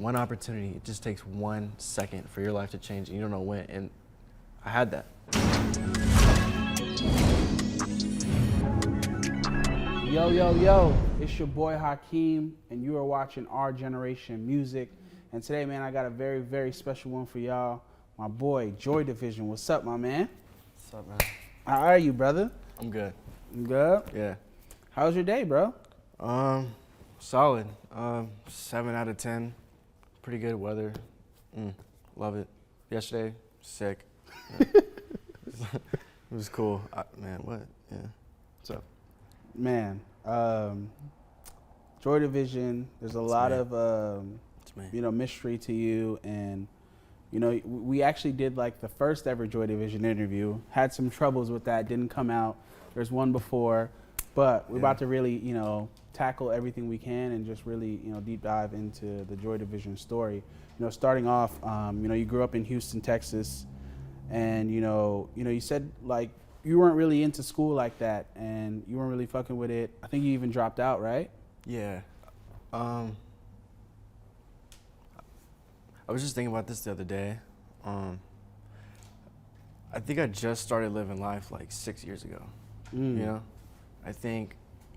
one opportunity. It just takes 1 second for your life to change, and you don't know when. And I had that. Yo, yo, yo, it's your boy Hakeem, and you are watching Our Generation Music. And today, man, I got a very, very special one for y'all. My boy, Joy Divizn. What's up, my man? What's up, man? How are you, brother? I'm good. You good? Yeah. How's your day, bro? Solid. 7 out of 10. Pretty good weather. Love it. Yesterday, sick. Yeah. It was cool. Man, what? Yeah. What's up? Man, Joy Divizn, there's a lot of, mystery to you. And, we actually did like the first ever Joy Divizn interview. Had some troubles with that, didn't come out. There's one before, but we're about to really, tackle everything we can and just really, deep dive into the Joy Divizn story. Starting off, you grew up in Houston, Texas, and, you said like, you weren't really into school like that, and you weren't really fucking with it. I think you even dropped out, right? Yeah. I was just thinking about this the other day. I think I just started living life like 6 years ago. I think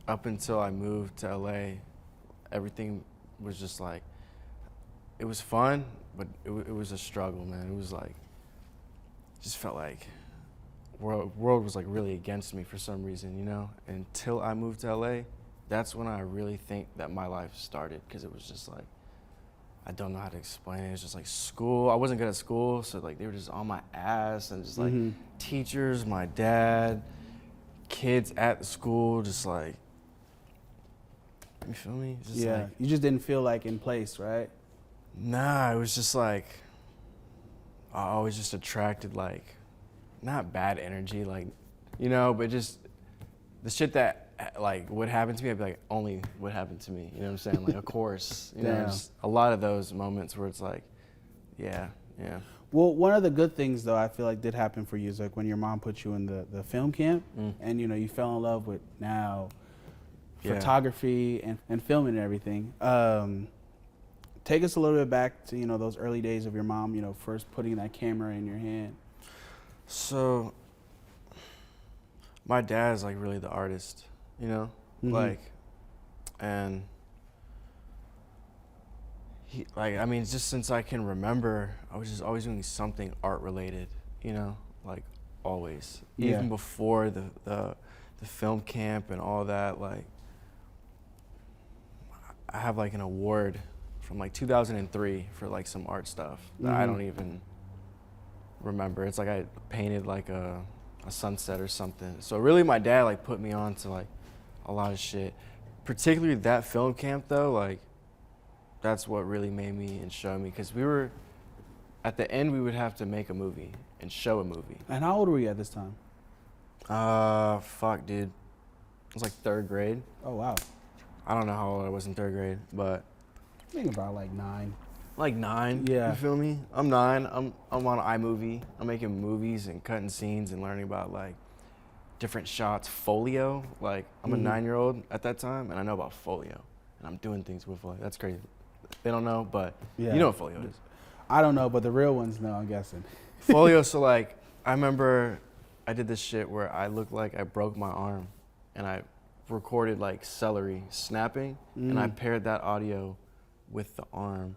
up until I moved to LA, everything was just like, it was fun, but it was a struggle, man. It was like, just felt like world was like really against me for some reason, Until I moved to LA, that's when I really think that my life started, because it was just like, I don't know how to explain it. It's just like school. I wasn't good at school, so like they were just on my ass, and just like teachers, my dad, kids at the school, just like, you feel me? Just like, you just didn't feel like in place, right? Nah, it was just like, I always just attracted like, not bad energy, like, but just the shit that like would happen to me, I'd be like, only would happen to me. You know what I'm saying? Like, of course, just a lot of those moments where it's like, yeah. Well, one of the good things though, I feel like did happen for you is like when your mom put you in the film camp, and you fell in love with now photography and filming and everything. Take us a little bit back to those early days of your mom, first putting that camera in your hand. So, my dad is like really the artist, like, and he, like, I mean, just since I can remember, I was just always doing something art related, like always. Even before the film camp and all that, like, I have like an award from like 2003 for like some art stuff that I don't even remember. It's like I painted like a sunset or something. So really my dad like put me on to like a lot of shit. Particularly that film camp though, like that's what really made me and showed me, because we were, at the end we would have to make a movie and show a movie. And how old were you at this time? Fuck dude. It was like 3rd grade. Oh wow. I don't know how old I was in 3rd grade, but I think about like 9. Like 9, yeah. You feel me? I'm 9, I'm on iMovie. I'm making movies and cutting scenes and learning about like different shots, folio. Like I'm a 9-year-old at that time, and I know about folio, and I'm doing things with folio. That's crazy. They don't know, but you know what folio is. I don't know, but the real ones know, I'm guessing. Folio, so like, I remember I did this shit where I looked like I broke my arm, and I recorded like celery snapping, and I paired that audio with the arm.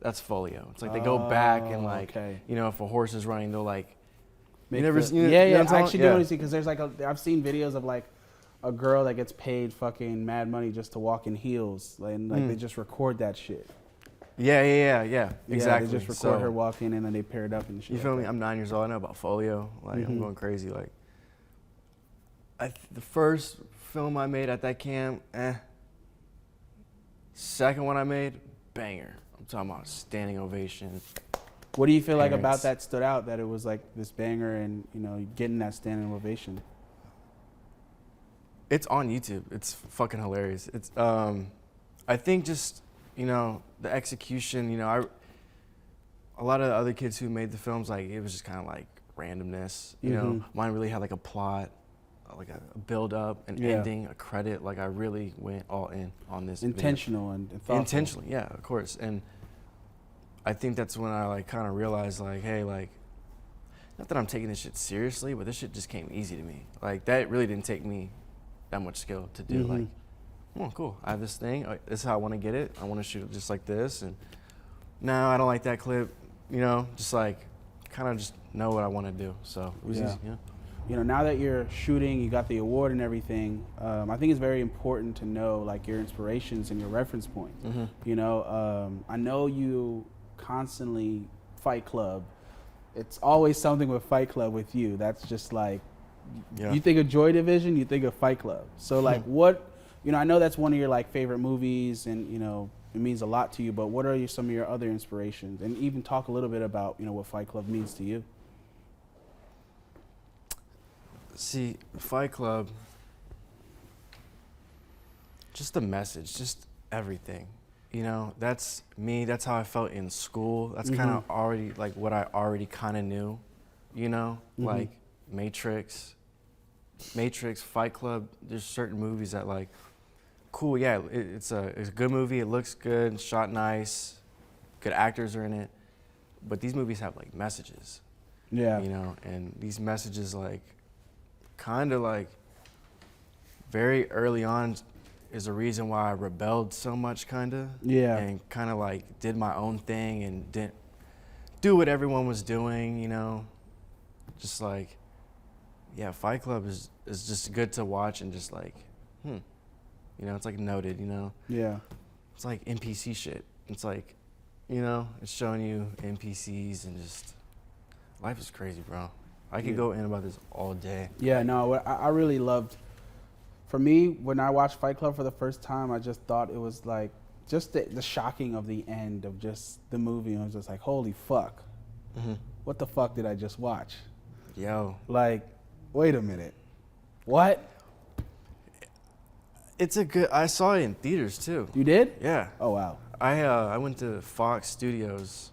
That's folio. It's like they go back and like, if a horse is running, they'll like, I actually do want to see, because there's like I've seen videos of like a girl that gets paid fucking mad money just to walk in heels, and like they just record that shit. Yeah, exactly. They just record her walking, and then they pair it up and shit. You feel me? I'm 9 years old. I know about folio. Like I'm going crazy. Like, the first film I made at that camp, Second one I made, banger. I'm talking about standing ovation. What do you feel like about that stood out, that it was like this banger and, getting that standing ovation? It's on YouTube. It's fucking hilarious. It's, I think just, the execution, a lot of the other kids who made the films, like, it was just kind of like randomness, you know? Mine really had like a plot, like a build up, an ending, a credit. Like, I really went all in on this. Intentional and thoughtful. Intentionally, yeah, of course. And I think that's when I like kind of realized like, hey, like, not that I'm taking this shit seriously, but this shit just came easy to me. Like that really didn't take me that much skill to do. Like, oh, cool, I have this thing. This is how I want to get it. I want to shoot it just like this. And no, I don't like that clip. You know, just like kind of just know what I want to do. So it was easy. Yeah. You know, now that you're shooting, you got the award and everything, I think it's very important to know like your inspirations and your reference points. You know, I know you constantly Fight Club. It's always something with Fight Club with you. That's just like, you think of Joy Division, you think of Fight Club. So like what, you know, I know that's one of your like favorite movies and, you know, it means a lot to you, but what are some of your other inspirations? And even talk a little bit about, you know, what Fight Club means to you. See, Fight Club, just the message, just everything. You know, that's me, that's how I felt in school. That's kind of already like what I already kind of knew, you know, like Matrix, Fight Club. There's certain movies that like, cool, yeah, it's a good movie, it looks good, shot nice, good actors are in it, but these movies have like messages. Yeah. You know, and these messages like, kind of like very early on is a reason why I rebelled so much, kind of. Yeah. And kind of like did my own thing and didn't do what everyone was doing, you know. Just like, yeah, Fight Club is just good to watch and just like, you know, it's like noted, you know. Yeah. It's like NPC shit. It's like, you know, it's showing you NPCs and just, life is crazy, bro. I could go in about this all day. Yeah, no, I really loved, for me, when I watched Fight Club for the first time, I just thought it was like, just the shocking of the end of just the movie. And I was just like, holy fuck. What the fuck did I just watch? Yo. Like, wait a minute. What? It's a good, I saw it in theaters too. You did? Yeah. Oh, wow. I went to Fox Studios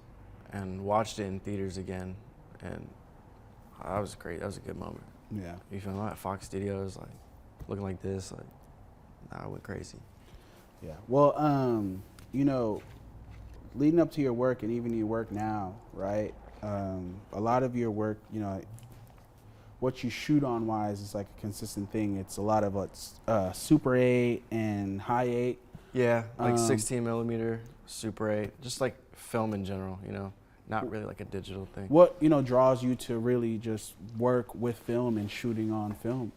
and watched it in theaters again. And that was great. That was a good moment. Yeah. You feel me? At Fox Studios, like looking like this, like, I went crazy. Yeah. Well, you know, leading up to your work and even your work now, right? A lot of your work, you know, what you shoot on wise is like a consistent thing. It's a lot of what's Super 8 and High 8. Yeah, like 16 millimeter, Super 8, just like film in general, you know. Not really like a digital thing. What, you know, draws you to really just work with film and shooting on film?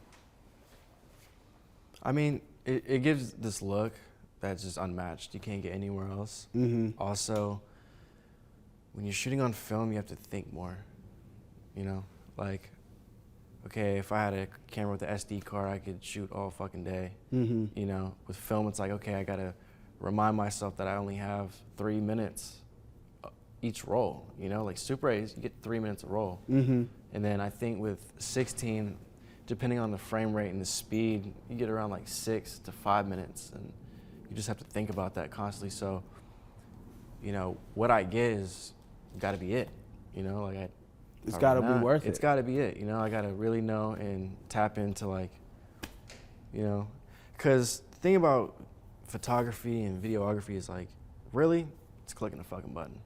I mean, it gives this look that's just unmatched. You can't get anywhere else. Also, when you're shooting on film, you have to think more, you know? Like, okay, if I had a camera with an SD card, I could shoot all fucking day. You know, with film, it's like, okay, I gotta remind myself that I only have 3 minutes each roll, you know, like Super 8, you get 3 minutes a roll. And then I think with 16, depending on the frame rate and the speed, you get around like 6 to 5 minutes, and you just have to think about that constantly. So, you know, what I get is gotta be it, you know, like it's gotta be worth it. It's gotta be it, you know, I gotta really know and tap into like, you know, cause the thing about photography and videography is like, really, it's clicking a fucking button.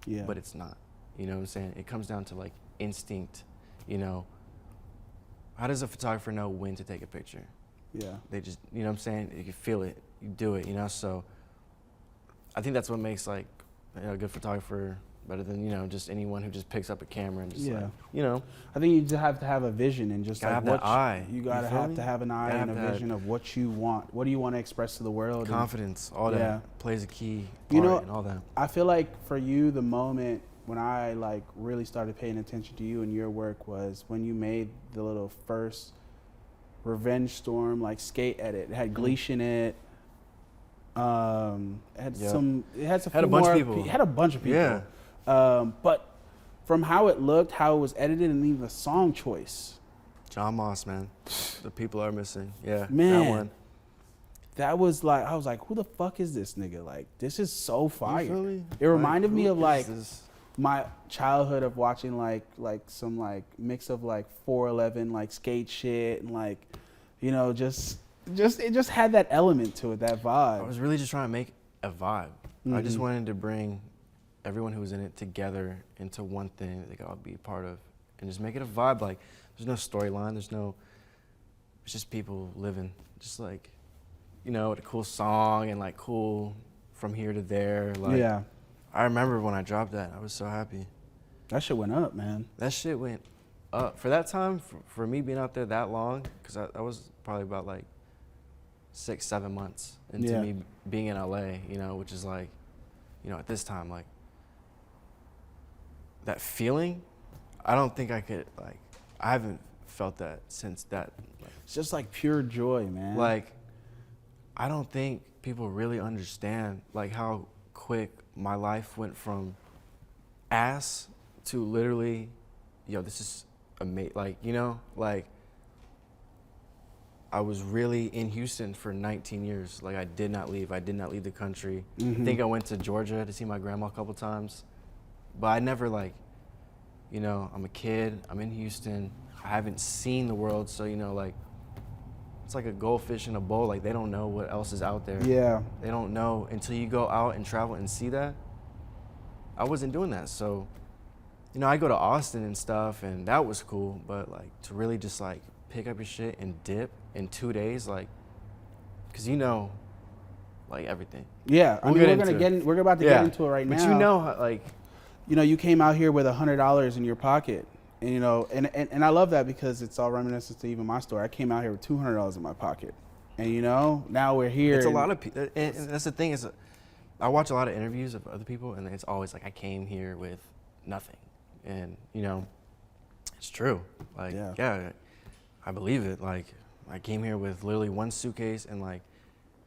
Yeah. But it's not, you know what I'm saying? It comes down to like instinct, you know. How does a photographer know when to take a picture? Yeah. They just, you know what I'm saying? You can feel it, you do it, you know? So I think that's what makes like a good photographer better than, you know, just anyone who just picks up a camera and just like, you know. I think you just have to have a vision and just like what eye. You gotta have to have an eye and a vision of what you want. What do you want to express to the world? Confidence, all that plays a key part, you know, and all that. I feel like for you, the moment when I like really started paying attention to you and your work was when you made the little first Revenge Storm like skate edit. It had Gleesh in it. It had a bunch of people. It had a bunch of people. Yeah. But from how it looked, how it was edited, and even the song choice. John Moss, man. The people are missing. Yeah, man. That one. That was like, I was like, who the fuck is this nigga? Like, this is so fire. You feel me? It reminded me of like my childhood of watching like some like mix of like 411 like skate shit and like, you know, it just had that element to it, that vibe. I was really just trying to make a vibe. I just wanted to bring everyone who was in it together into one thing that they could all be a part of, and just make it a vibe. Like, there's no storyline, it's just people living, just like, you know, a cool song and like cool from here to there. Like, yeah. I remember when I dropped that, I was so happy. That shit went up, man. That shit went up. For that time, for me being out there that long, because I was probably about like 6-7 months into me being in LA, you know, which is like, you know, at this time, like, that feeling, I don't think I could, like, I haven't felt that since that. Like, it's just like pure joy, man. Like, I don't think people really understand, like, how quick my life went from ass to literally, yo, this is amazing. Like, you know, like, I was really in Houston for 19 years. Like, I did not leave. I did not leave the country. I think I went to Georgia to see my grandma a couple times. But I never, like, you know, I'm a kid. I'm in Houston. I haven't seen the world. So, you know, like, it's like a goldfish in a bowl. Like, they don't know what else is out there. Yeah. They don't know until you go out and travel and see that. I wasn't doing that. So, you know, I go to Austin and stuff, and that was cool. But, like, to really just, like, pick up your shit and dip in 2 days, like, because you know, like, everything. Yeah, I mean, we're about to get into it right now. But you know, how, like, you know, you came out here with $100 in your pocket, and you know, and I love that because it's all reminiscent to even my story. I came out here with $200 in my pocket, and you know, now we're here. It's a lot of people, and that's the thing is, I watch a lot of interviews of other people, and it's always like, I came here with nothing, and you know, it's true. Like, yeah, I believe it. Like, I came here with literally one suitcase and like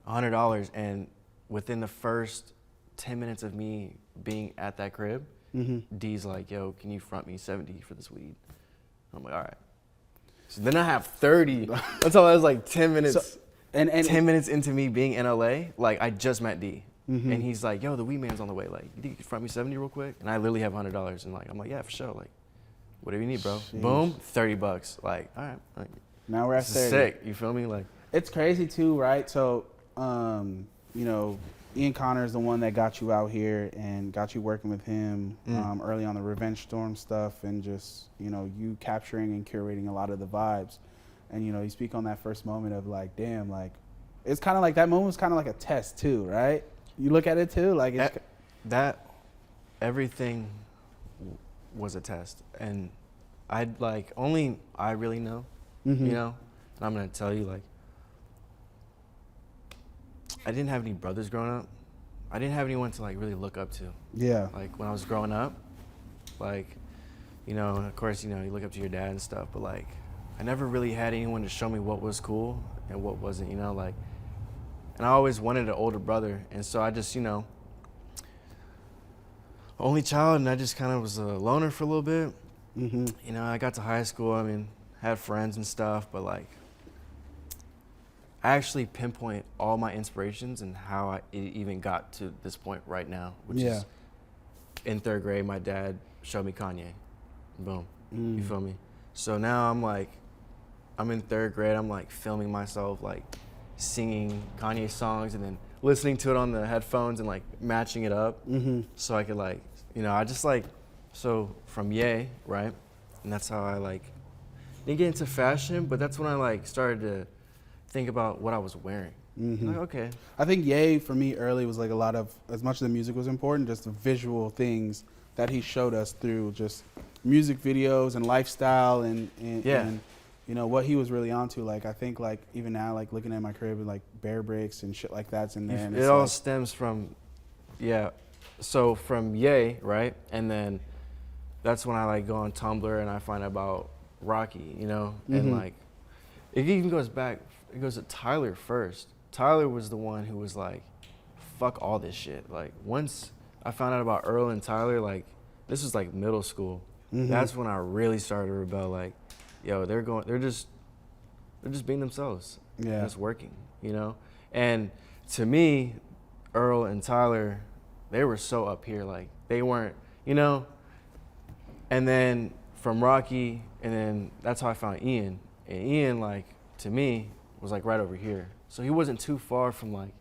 $100, and within the first 10 minutes of me being at that crib, D's like, yo, can you front me 70 for this weed? I'm like, all right. So then I have 30. That's all. I was like 10 minutes. So, and 10 minutes into me being in LA, like, I just met D. And he's like, yo, the weed man's on the way. Like, you think you can front me 70 real quick? And I literally have $100. And like, I'm like, yeah, for sure. Like, whatever you need, bro. Jeez. Boom, $30. Like, all right. Like, now we're at 30. Sick. You feel me? Like, it's crazy too, right? So, you know, Ian Connor is the one that got you out here and got you working with him early on the Revenge Storm stuff, and just, you know, you capturing and curating a lot of the vibes. And, you know, you speak on that first moment of like, damn, like, it's kind of like that moment was kind of like a test too, right? You look at it too, like it's that everything was a test, and I'd like, only I really know, you know, and I'm gonna tell you, like, I didn't have any brothers growing up. I didn't have anyone to like really look up to. Yeah. Like, when I was growing up, like, you know, of course, you know, you look up to your dad and stuff, but like, I never really had anyone to show me what was cool and what wasn't, you know, like, and I always wanted an older brother, and so I just, you know, only child, and I just kind of was a loner for a little bit. You know, I got to high school, I mean, had friends and stuff, but like, I actually pinpoint all my inspirations and how it even got to this point right now, which is in 3rd grade, my dad showed me Kanye. Boom. You feel me? So now I'm like, I'm in 3rd grade, I'm like filming myself, like singing Kanye songs and then listening to it on the headphones and like matching it up so I could like, you know, I just like, so from Ye, right? And that's how I like, didn't get into fashion, but that's when I like started to think about what I was wearing. Like, okay. I think Ye for me early was like a lot of, as much as the music was important, just the visual things that he showed us through just music videos and lifestyle and you know, what he was really onto. Like, I think like even now, like looking at my crib and like Bear Bricks and shit like that's in there. And it all stems from, so from Ye, right? And then that's when I like go on Tumblr and I find out about Rocky, you know? And like, it even goes back, it goes to Tyler first. Tyler was the one who was like, fuck all this shit. Like, once I found out about Earl and Tyler, like, this was like middle school. That's when I really started to rebel. Like, yo, they're just being themselves. Yeah. It's working, you know? And to me, Earl and Tyler, they were so up here. Like, they weren't, you know? And then from Rocky, and then that's how I found Ian. And Ian, like, to me, was like right over here. So he wasn't too far from like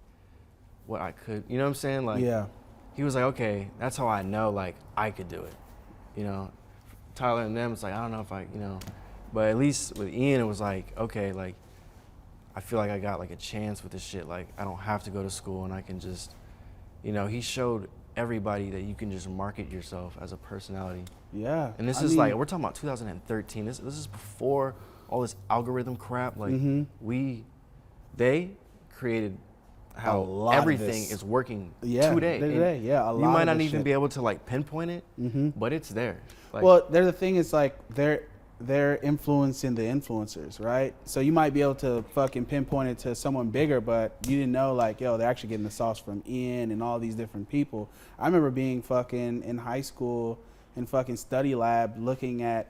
what I could, you know what I'm saying? Like, he was like, okay, that's how I know like I could do it, you know. Tyler and them, it's like I don't know if I, you know, but at least with Ian, it was like, okay, like I feel like I got like a chance with this shit. Like I don't have to go to school and I can just, you know, he showed everybody that you can just market yourself as a personality. Yeah. And this is like, we're talking about 2013. This is before all this algorithm crap. Like they created how everything is working today. Yeah, you might not even be able to like pinpoint it, but it's there. Like, well, the thing is like they're influencing the influencers, right? So you might be able to fucking pinpoint it to someone bigger, but you didn't know like, yo, they're actually getting the sauce from Ian and all these different people. I remember being fucking in high school in fucking study lab looking at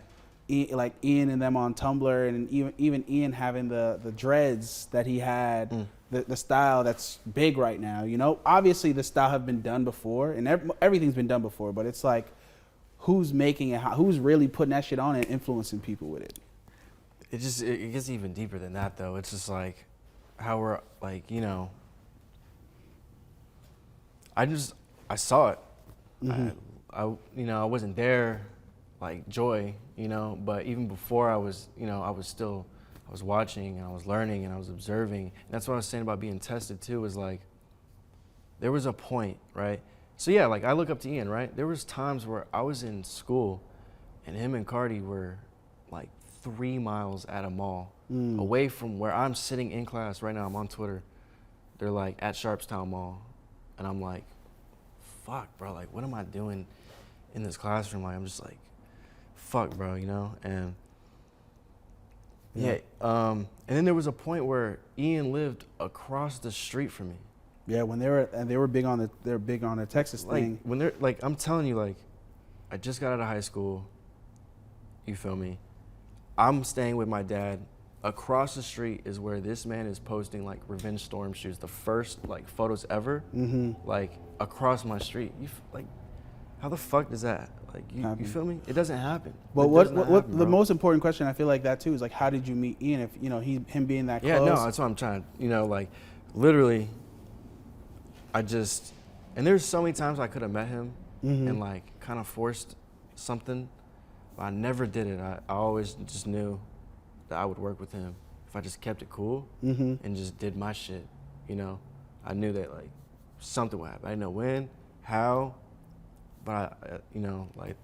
like Ian and them on Tumblr, and even Ian having the dreads that he had, the style that's big right now. You know, obviously the style have been done before, and everything's been done before, but it's like, who's making it? Who's really putting that shit on and influencing people with it? It gets even deeper than that, though. It's just like how we're like, you know, I saw it. I you know, I wasn't there like Joy, you know, but even before I was, you know, I was watching and I was learning and I was observing. And that's what I was saying about being tested too, is like there was a point, right? So yeah, like I look up to Ian, right? There was times where I was in school and him and Carti were like 3 miles at a mall away from where I'm sitting in class right now. I'm on Twitter. They're like at Sharpstown Mall. And I'm like, fuck, bro, like what am I doing in this classroom? Like I'm just like, fuck, bro, you know? And and then there was a point where Ian lived across the street from me. Yeah, when they were big on the Texas thing. When they're like, I'm telling you, like, I just got out of high school. You feel me? I'm staying with my dad. Across the street is where this man is posting like Revenge Storm shoes, the first like photos ever. Like across my street. Like, how the fuck does that? Like, you feel me? It doesn't happen. But what the most important question I feel like that too is like, how did you meet Ian? If you know him being that close. Yeah, no, that's what I'm trying. You know, like, literally. And there's so many times I could have met him and like kind of forced something, but I never did it. I always just knew that I would work with him if I just kept it cool and just did my shit, you know? I knew that like something would happen. I didn't know when, how, but you know, like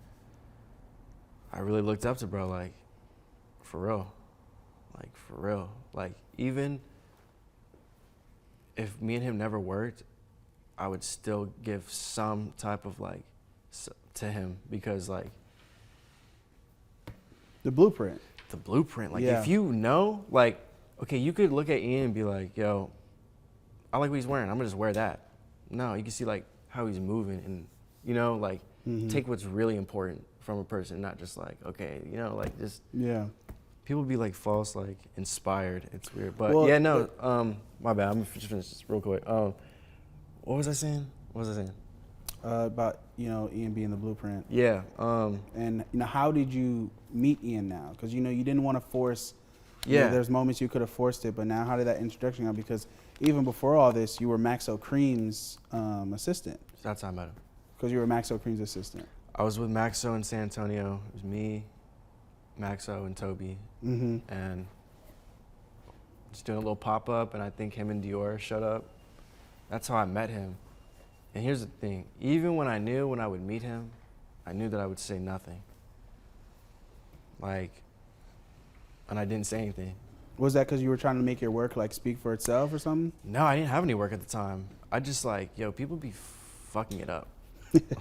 I really looked up to bro, like for real. Like even if me and him never worked, I would still give some type of like to him because like the blueprint. Like if you know, like, okay, you could look at Ian and be like, yo, I like what he's wearing. I'm gonna just wear that. No, you can see like how he's moving and, you know, like take what's really important from a person, not just like, okay, you know, like just people be like false, like inspired. It's weird, but my bad. I'm just finish this real quick. What was I saying? About, you know, Ian being the blueprint. Yeah. And, you know, how did you meet Ian now? Because, you know, you didn't want to force. You know, there's moments you could have forced it, but now how did that introduction go? Because even before all this, you were Maxo Kream's assistant. That's how I met him. Because you were Maxo Kream's assistant. I was with Maxo in San Antonio. It was me, Maxo, and Toby. And just doing a little pop-up, and I think him and Dior showed up. That's how I met him. And here's the thing. Even when I knew when I would meet him, I knew that I would say nothing. Like, and I didn't say anything. Was that because you were trying to make your work, like, speak for itself or something? No, I didn't have any work at the time. I just, like, yo, people be fucking it up.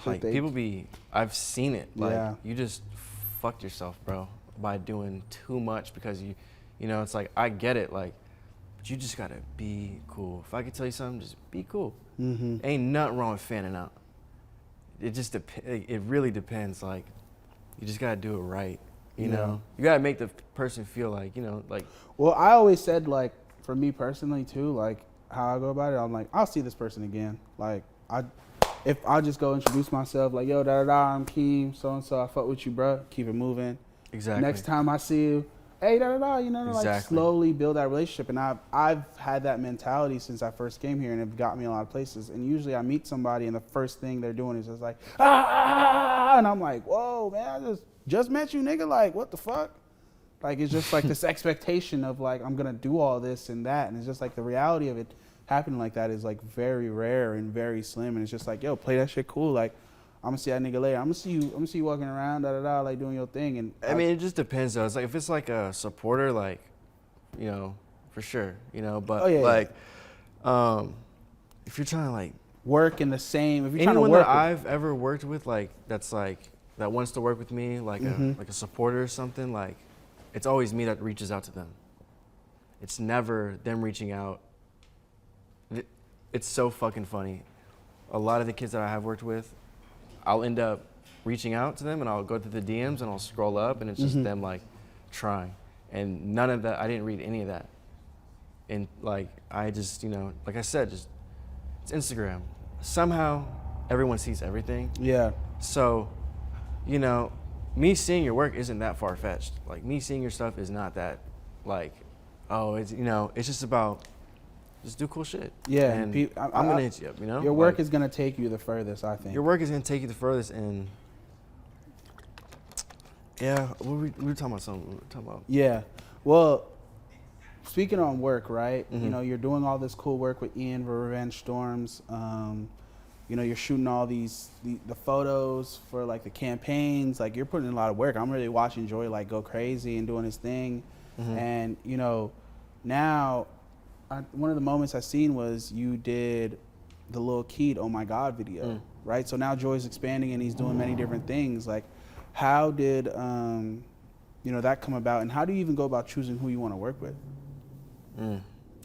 Like, I've seen it. Like, you just fucked yourself, bro, by doing too much because you know, it's like, I get it, like, but you just gotta be cool. If I could tell you something, just be cool. Ain't nothing wrong with fanning out. It just it really depends. Like, you just gotta do it right. You know, you gotta make the person feel like, you know, like. Well, I always said, like, for me personally too, like how I go about it, I'm like, I'll see this person again. Like, if I just go introduce myself, like, yo, I'm Keem, so and so, I fuck with you, bro. Keep it moving. Exactly. Next time I see you, hey, you know, exactly. like slowly build that relationship. And I've had that mentality since I first came here, and it got me a lot of places. And usually I meet somebody, and the first thing they're doing is just like, and I'm like, whoa, man, I just met you, nigga. Like, what the fuck? Like, it's just like this expectation of like, I'm gonna do all this and that, and it's just like the reality of it happening like that is like very rare and very slim. And it's just like, yo, play that shit cool. Like, I'm gonna see that nigga later. I'm gonna see you walking around, like doing your thing. And I mean, it just depends though. It's like if it's like a supporter, like, you know, for sure, you know. But if you're trying to like work in the same, if you're anyone trying to work that I've ever worked with, like that's like that wants to work with me, like a supporter or something, like it's always me that reaches out to them. It's never them reaching out. It's so fucking funny. A lot of the kids that I have worked with, I'll end up reaching out to them and I'll go through the DMs and I'll scroll up and it's just them like trying. And none of that, I didn't read any of that. And like, I just, you know, like I said, just, it's Instagram. Somehow everyone sees everything. Yeah. So, you know, me seeing your work isn't that far-fetched. Like me seeing your stuff is not that like, oh, it's, you know, it's just about, just do cool shit. Yeah, and I'm gonna hit you up, you know? Your work is gonna take you the furthest, I think. Your work is gonna take you the furthest, and yeah, we were talking about something. We were talking about. Yeah, well, speaking on work, right? You know, you're doing all this cool work with Ian for Revenge Storms. You know, you're shooting all the photos for like the campaigns. Like you're putting in a lot of work. I'm really watching Joy like go crazy and doing his thing, and you know, now. One of the moments I seen was you did the Lil Keed "Oh My God" video, right? So now Joy's expanding and he's doing many different things. Like, how did you know that come about, and how do you even go about choosing who you want to work with?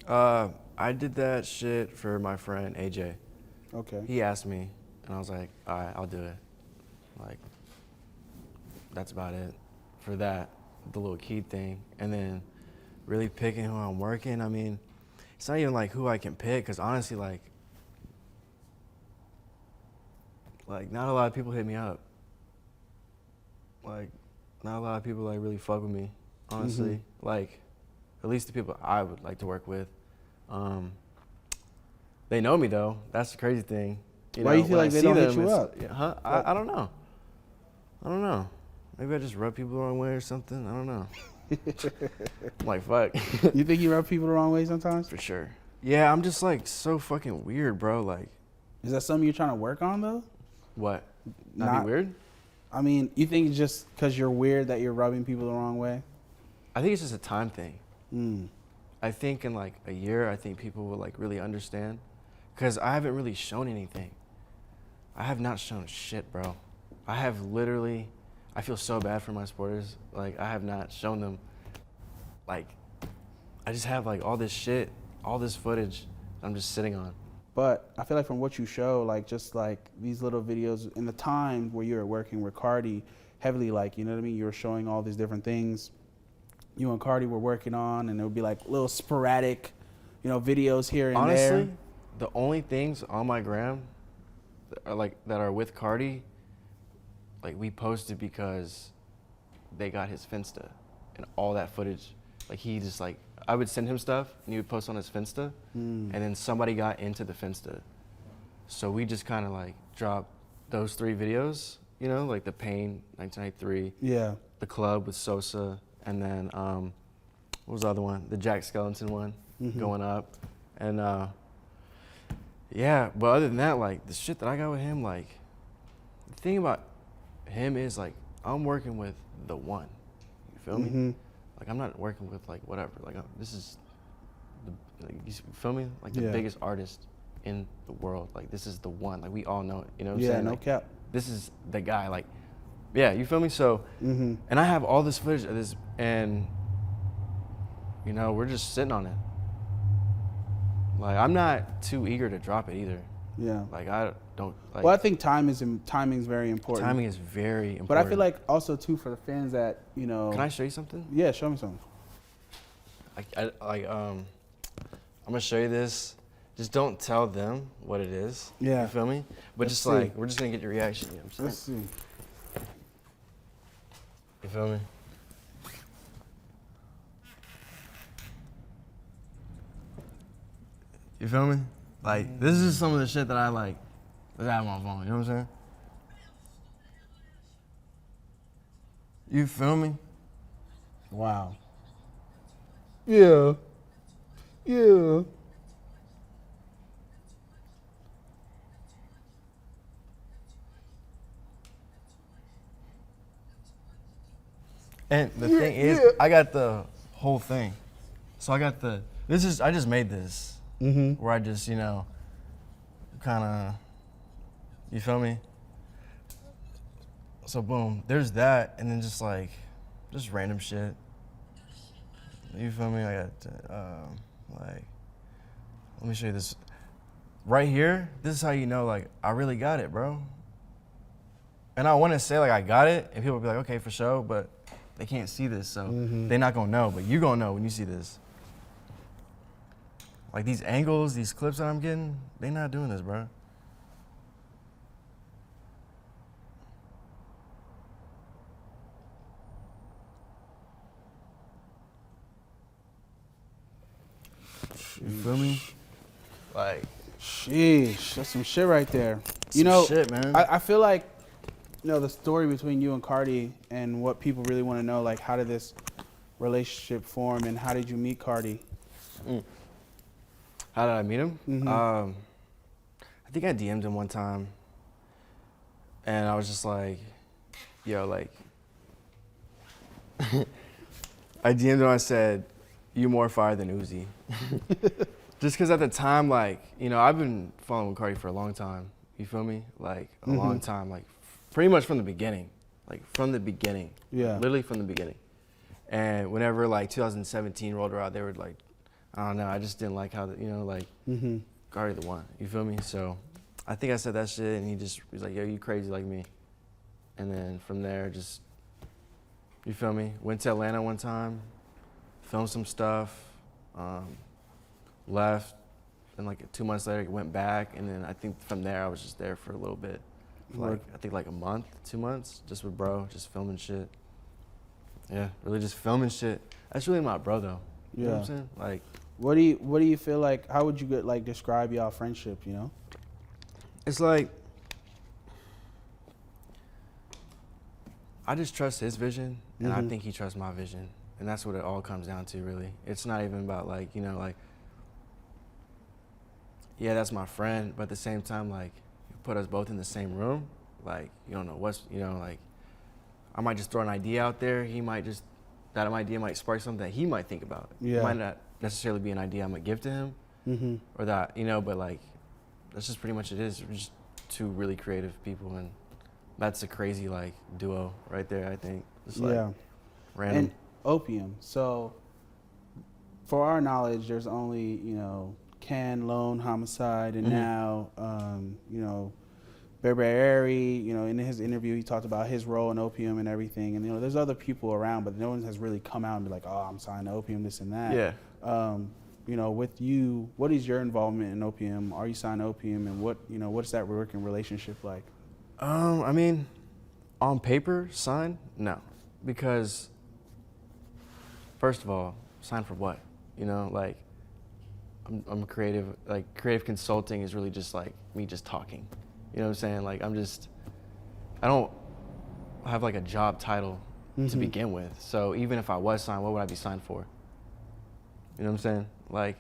I did that shit for my friend AJ. Okay. He asked me, and I was like, all right, I'll do it. Like, that's about it for that, the Lil Keed thing, and then really picking who I'm working. I mean. It's not even like who I can pick, because honestly, like not a lot of people hit me up. Like, not a lot of people like really fuck with me, honestly. Like, at least the people I would like to work with. They know me though. That's the crazy thing. Why do you feel like they don't hit you up? Huh? I don't know. I don't know. Maybe I just rub people the wrong way or something. I don't know. I'm like, fuck. You think you rub people the wrong way sometimes? For sure. Yeah, I'm just like so fucking weird, bro. Like, is that something you're trying to work on though? What? Not be weird? I mean, you think it's just because you're weird that you're rubbing people the wrong way? I think it's just a time thing. I think in like a year, I think people will like really understand, because I haven't really shown anything. I have not shown shit, bro. I have literally. I feel so bad for my supporters. Like, I have not shown them, like, I just have like all this shit, all this footage I'm just sitting on. But I feel like from what you show, like just like these little videos in the time where you were working with Carti heavily, like, you know what I mean? You were showing all these different things you and Carti were working on, and it would be like little sporadic, you know, videos here and there. Honestly, the only things on my gram that are with Carti, like we posted because they got his Finsta and all that footage. Like he just like, I would send him stuff and he would post on his Finsta, and then somebody got into the Finsta. So we just kind of like dropped those 3 videos, you know, like the Pain 1993, the Club with Sosa, and then what was the other one? The Jack Skellington one, going up. And yeah, but other than that, like the shit that I got with him, like the thing about him is like I'm working with the one. You feel me? Like I'm not working with like whatever. Like this is the, like, you feel me? Like the biggest artist in the world. Like this is the one. Like we all know it. You know what I'm saying? No like, cap. This is the guy. Like, yeah, you feel me? So, and I have all this footage of this, and you know we're just sitting on it. Like I'm not too eager to drop it either. Yeah. Like I don't. Like, well, I think timing is very important. Timing is very important. But I feel like also too for the fans that, you know. Can I show you something? Yeah, show me something. I'm gonna show you this. Just don't tell them what it is. Yeah. You feel me? But Let's just see. like we're just gonna get your reaction. You know what I'm saying? Let's see. You feel me? You feel me? Like, this is some of the shit that I like, that I have on my phone, you know what I'm saying? You feel me? Wow. Yeah. Yeah. And the thing is, I got the whole thing. So I got I just made this. Where I just, you know, kind of, you feel me? So boom, there's that, and then just random shit. You feel me? I got, like, let me show you this. Right here, this is how you know, like, I really got it, bro. And I want to say, like, I got it, and people will be like, okay, for sure, but they can't see this, so they're not gonna know, but you gonna know when you see this. Like, these angles, these clips that I'm getting, they not doing this, bro. You feel me? Like, sheesh, that's some shit right there. You know, shit, man. I feel like, you know, the story between you and Carti and what people really want to know, like, how did this relationship form and how did you meet Carti? How did I meet him? I think I DM'd him one time, and I was just like, yo, like, I DM'd him, I said, you more fire than Uzi. Just because at the time, like, you know, I've been following Carti for a long time, you feel me? Like, a long time, like, pretty much from the beginning. Like, from the beginning. Yeah. Literally from the beginning. And whenever, like, 2017 rolled around, they were like, I don't know, I just didn't like how, you know, like, Carti the one, you feel me? So I think I said that shit, and he was like, yo, you crazy like me. And then from there, just, you feel me? Went to Atlanta one time, filmed some stuff, left, and like 2 months later, went back, and then I think from there, I was just there for a little bit. For like, I think like a month, 2 months, just with bro, just filming shit. Yeah, really just filming shit. That's really my bro, though. You know what I'm saying? Like, what do you feel like? How would you describe y'all friendship? You know, it's like I just trust his vision, and I think he trusts my vision, and that's what it all comes down to, really. It's not even about like, you know, like, yeah, that's my friend, but at the same time, like, you put us both in the same room, like, you don't know what's, you know, like, I might just throw an idea out there. He might just, that idea might spark something that he might think about. Yeah. It might not necessarily be an idea I'm gonna give to him, or that, you know, but like, that's just pretty much it is. We're just two really creative people, and that's a crazy like duo right there, I think. Just like random. And Opium. So for our knowledge, there's only, you know, Can, Lone, Homicide, and now, you know, Bear, you know, in his interview, he talked about his role in Opium and everything. And, you know, there's other people around, but no one has really come out and be like, oh, I'm signed to Opium, this and that. Yeah. You know, with you, what is your involvement in Opium? Are you signed to Opium? And what, you know, what's that working relationship like? I mean, on paper, signed? No. Because, first of all, signed for what? You know, like, I'm creative. Like, creative consulting is really just like me just talking. You know what I'm saying? Like, I don't have like a job title to begin with. So even if I was signed, what would I be signed for? You know what I'm saying? Like,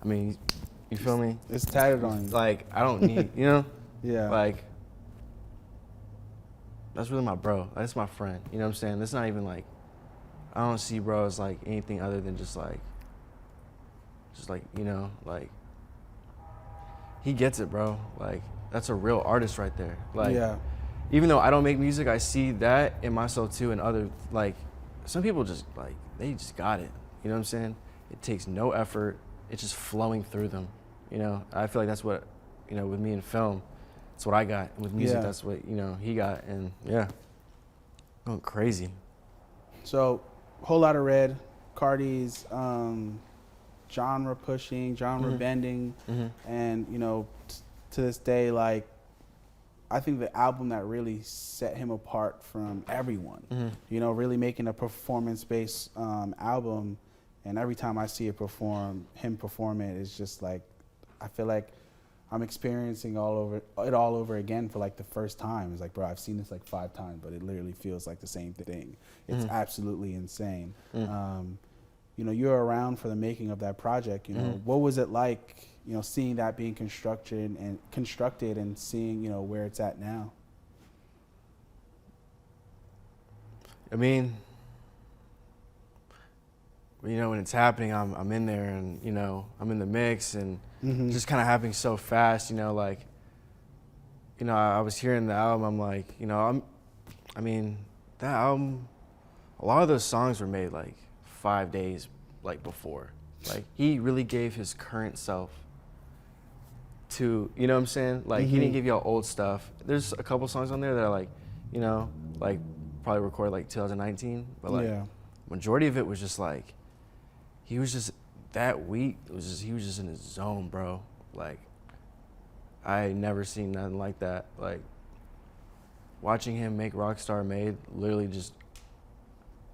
I mean, you feel me? It's tatted on you. Like, I don't need, you know? Yeah. Like, that's really my bro. That's my friend. You know what I'm saying? That's not even like, I don't see bro as like anything other than just like, you know, like, he gets it, bro. Like, that's a real artist right there. Like, even though I don't make music, I see that in myself too, and other, like, some people just, like, they just got it. You know what I'm saying? It takes no effort. It's just flowing through them. You know, I feel like that's what, you know, with me in film, that's what I got. And with music, that's what, you know, he got. And yeah, going crazy. So, Whole Lotta Red, Carti's genre pushing, genre bending, and, you know, to this day, like, I think the album that really set him apart from everyone, you know, really making a performance-based album And every time I see him perform it, it's just like, I feel like I'm experiencing all over again for like the first time. It's like, bro, I've seen this like 5 times, but it literally feels like the same thing. It's absolutely insane. You know, you're around for the making of that project. You know, what was it like, you know, seeing that being constructed and seeing, you know, where it's at now? I mean, you know, when it's happening, I'm in there, and, you know, I'm in the mix, and just kind of happening so fast, you know, like, you know, I was hearing the album, I'm like, you know, I mean, that album, a lot of those songs were made like 5 days like before. Like, he really gave his current self to, you know what I'm saying? Like, he didn't give you all old stuff. There's a couple songs on there that are like, you know, like probably recorded like 2019, but like majority of it was just like, he was just that week. He was just in his zone, bro. Like, I never seen nothing like that. Like, watching him make Rockstar Made literally just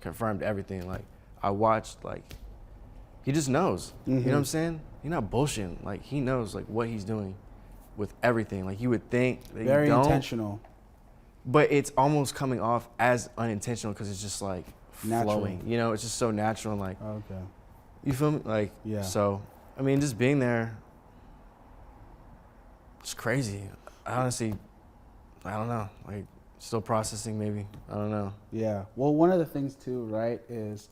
confirmed everything. Like, I watched, like, he just knows. You know what I'm saying? He's not bullshitting. Like, he knows like what he's doing with everything. Like, you would think that very you don't, intentional, but it's almost coming off as unintentional because it's just like flowing. You know, it's just so natural and like. Okay. You feel me? Like, yeah. So, I mean, just being there, it's crazy. I honestly, I don't know. Like, still processing maybe. I don't know. Yeah. Well, one of the things too, right, is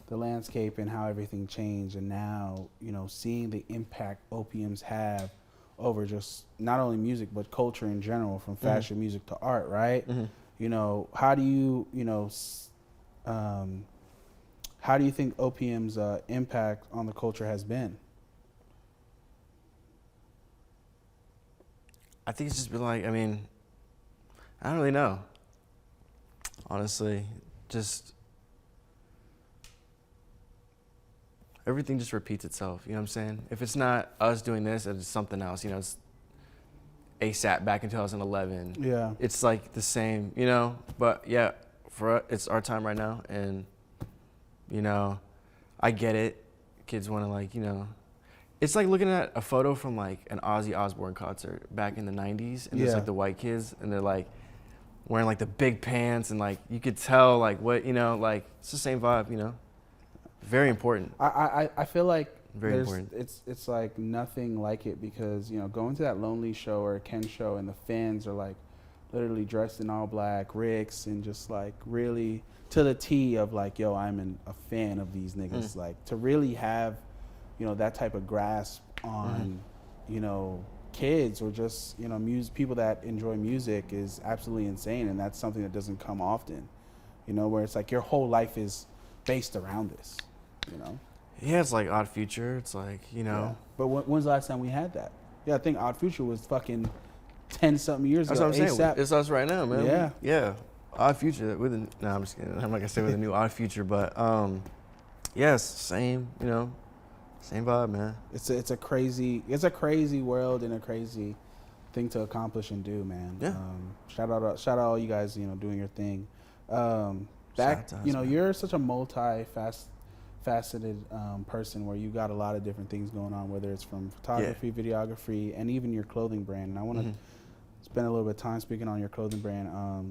the landscape and how everything changed, and now, you know, seeing the impact Opiums have over just not only music but culture in general, from fashion, music to art, right? You know, how do you, you know, how do you think Opium's impact on the culture has been? I think it's just been like, I mean, I don't really know. Honestly, just everything just repeats itself. You know what I'm saying? If it's not us doing this, it's something else. You know, it's ASAP back in 2011. Yeah. It's like the same, you know? But yeah, it's our time right now, and you know, I get it. Kids want to, like, you know, it's like looking at a photo from like an Ozzy Osbourne concert back in the 90s, and there's like the white kids, and they're like wearing like the big pants, and like you could tell like what, you know, like it's the same vibe, you know. Very important. I feel like very important. It's like nothing like it, because, you know, going to that Lonely show or a Ken show, and the fans are like literally dressed in all black, Ricks, and just like really to the T of like, yo, I'm a fan of these niggas. Like, to really have, you know, that type of grasp on, you know, kids or just, you know, people that enjoy music is absolutely insane. And that's something that doesn't come often, you know, where it's like your whole life is based around this, you know? Yeah, it's like Odd Future. It's like, you know. Yeah. But when's the last time we had that? Yeah, I think Odd Future was fucking 10-something years ago. That's what I'm saying. It's us right now, man. Yeah. Yeah. Odd Future with a, no, I'm just kidding. I'm not gonna say with a new Odd Future, but yes, same, you know, same vibe, man. It's a crazy world and a crazy thing to accomplish and do, man. Yeah. Shout out all you guys, you know, doing your thing. Back, you know, man. you're such a multi-faceted person where you got a lot of different things going on, whether it's from photography, videography, and even your clothing brand. And I want to spend a little bit of time speaking on your clothing brand.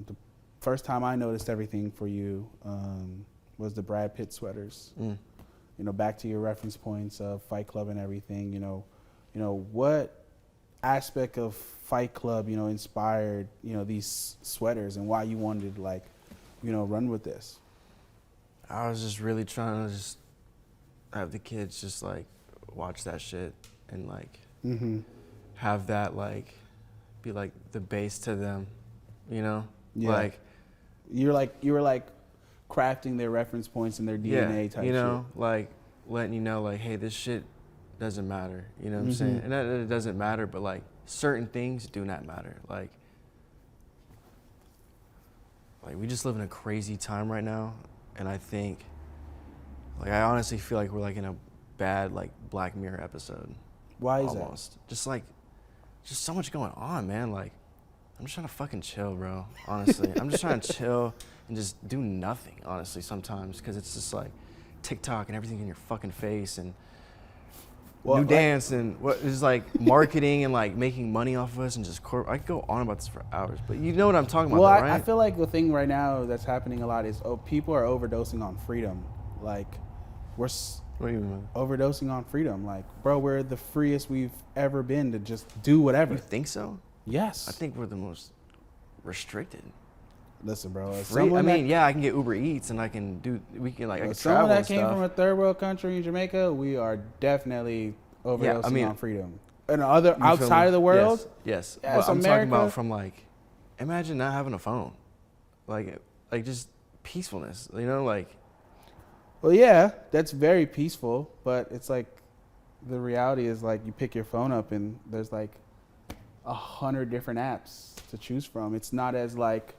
The first time I noticed everything for you was the Brad Pitt sweaters. You know, back to your reference points of Fight Club and everything. You know, what aspect of Fight Club, you know, inspired, you know, these sweaters, and why you wanted to, like, you know, run with this? I was just really trying to just have the kids just like watch that shit and like have that like be like the base to them, you know? Yeah. Like you were like crafting their reference points and their DNA type shit. You know, like letting you know like, hey, this shit doesn't matter, you know what I'm saying? And not that it doesn't matter, but like certain things do not matter. Like we just live in a crazy time right now, and I think, like, I honestly feel like we're like in a bad like Black Mirror episode. Why is almost that? Just so much going on, man. Like, I'm just trying to fucking chill, bro. Honestly, I'm just trying to chill and just do nothing. Honestly, sometimes, because it's just like TikTok and everything in your fucking face and Well, new dance and what is like marketing and like making money off of us and just I could go on about this for hours, but you know what I'm talking about, well, though, right? I feel like the thing right now that's happening a lot is people are overdosing on freedom. Like we're what do you mean? overdosing on freedom. Like, bro, we're the freest we've ever been to just do whatever. You think so? Yes. I think we're the most restricted. Listen, bro. I mean, yeah, I can get Uber Eats and I can I can travel and someone that stuff. came from a third world country in Jamaica, we are definitely overdosing on freedom. And outside of the world, yes. Yes, But I'm America, talking about from like, imagine not having a phone, like just peacefulness, you know, like. Well, yeah, that's very peaceful, but it's like the reality is like you pick your phone up and there's like 100 different apps to choose from. It's not as like